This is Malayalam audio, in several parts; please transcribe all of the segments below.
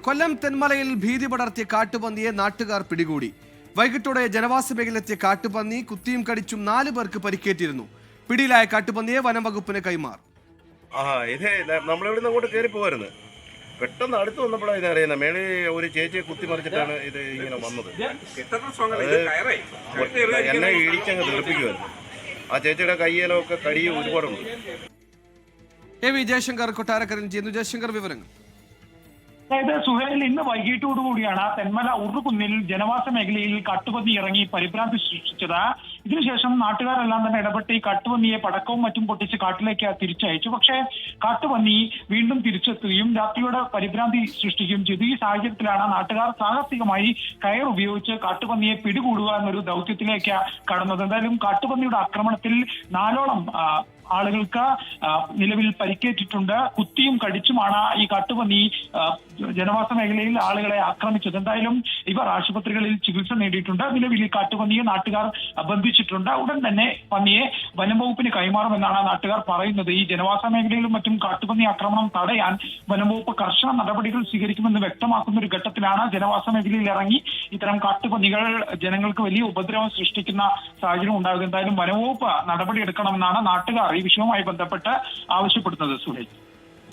കൊല്ലം തെന്മലയിൽ ഭീതി പടർത്തിയ കാട്ടുപന്നിയെ നാട്ടുകാർ പിടികൂടി. വൈകിട്ടോടെ ജനവാസ മേഖലയിലെത്തിയ കാട്ടുപന്നി കുത്തിയും കടിച്ചും 4 പേർക്ക് പരിക്കേറ്റിരുന്നു. പിടിയിലായ കാട്ടുപന്നിയെ വനം വകുപ്പിന് കൈമാറി. ഇത് നമ്മളിവിടുന്ന് അങ്ങോട്ട് കയറി പോകായിരുന്നു. പെട്ടെന്ന് അടുത്ത് വന്നപ്പോഴാണ് ഇത് അറിയുന്നത്. മേളിൽ ഒരു ചേച്ചിയെ കുത്തിമറിച്ചിട്ടാണ് ഇത് ഇങ്ങനെ വന്നത്. എന്നെ ഇടിച്ചങ്ങ് തെളിപ്പിക്കുമായിരുന്നു. ആ ചേച്ചിയുടെ കയ്യിലൊക്കെ കടിയും ഒരുപാടുണ്ട്. വി ജയശങ്കർ കൊട്ടാരക്കരൻ ചെയ്യുന്നു. ജയശങ്കർ, വിവരങ്ങൾ. അതായത് സുഹേൽ, ഇന്ന് വൈകിട്ടോടുകൂടിയാണ് തെന്മല ഉറുകുന്നിൽ ജനവാസ മേഖലയിൽ കാട്ടുപന്നി ഇറങ്ങി പരിഭ്രാന്തി സൃഷ്ടിച്ചത്. ഇതിനുശേഷം നാട്ടുകാരെല്ലാം തന്നെ ഇടപെട്ട് ഈ കാട്ടുപന്നിയെ പടക്കവും മറ്റും പൊട്ടിച്ച് കാട്ടിലേക്ക് തിരിച്ചയച്ചു. പക്ഷേ കാട്ടുപന്നി വീണ്ടും തിരിച്ചെത്തുകയും രാത്രിയോടെ പരിഭ്രാന്തി സൃഷ്ടിക്കുകയും ചെയ്തു. ഈ സാഹചര്യത്തിലാണ് നാട്ടുകാർ സാഹസികമായി കയർ ഉപയോഗിച്ച് കാട്ടുപന്നിയെ പിടികൂടുക എന്നൊരു ദൗത്യത്തിലേക്ക് കടന്നത്. എന്തായാലും കാട്ടുപന്നിയുടെ ആക്രമണത്തിൽ 4ഓളം ആളുകൾക്ക് നിലവിൽ പരിക്കേറ്റിട്ടുണ്ട്. കുത്തിയും കടിച്ചുമാണ് ഈ കാട്ടുപന്നി ജനവാസ മേഖലയിൽ ആളുകളെ ആക്രമിച്ചത്. എന്തായാലും ഇവർ ആശുപത്രികളിൽ ചികിത്സ നേടിയിട്ടുണ്ട്. നിലവിൽ ഈ കാട്ടുപന്നിയെ നാട്ടുകാർ ബന്ധിച്ചിട്ടുണ്ട്. ഉടൻ തന്നെ പന്നിയെ വനം വകുപ്പിന് കൈമാറുമെന്നാണ് നാട്ടുകാർ പറയുന്നത്. ഈ ജനവാസ മേഖലയിലും മറ്റും കാട്ടുപന്നി ആക്രമണം തടയാൻ വനം വകുപ്പ് കർശന നടപടികൾ സ്വീകരിക്കുമെന്ന് വ്യക്തമാക്കുന്ന ഒരു ഘട്ടത്തിലാണ് ജനവാസ മേഖലയിൽ ഇറങ്ങി ഇത്തരം കാട്ടുപന്നികൾ ജനങ്ങൾക്ക് വലിയ ഉപദ്രവം സൃഷ്ടിക്കുന്ന സാഹചര്യം ഉണ്ടാകുന്നത്. എന്തായാലും വനംവകുപ്പ് നടപടിയെടുക്കണമെന്നാണ് നാട്ടുകാർ ഈ വിഷയവുമായി ബന്ധപ്പെട്ട് ആവശ്യപ്പെടുന്നത്. സുഹേൽ,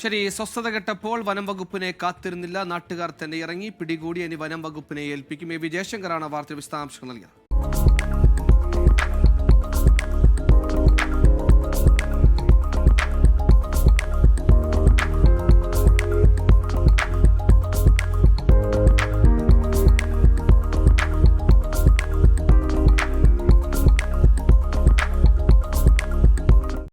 ശരി. സ്വസ്ഥത കെട്ടപ്പോൾ വനം വകുപ്പിനെ കാത്തിരുന്നില്ല, നാട്ടുകാർ തന്നെ ഇറങ്ങി പിടികൂടി. ഇനി വനം വകുപ്പിനെ ഏൽപ്പിക്കും. വി ജയശങ്കറാണ് വാർത്തയുടെ വിശദാംശങ്ങൾ നൽകിയത്.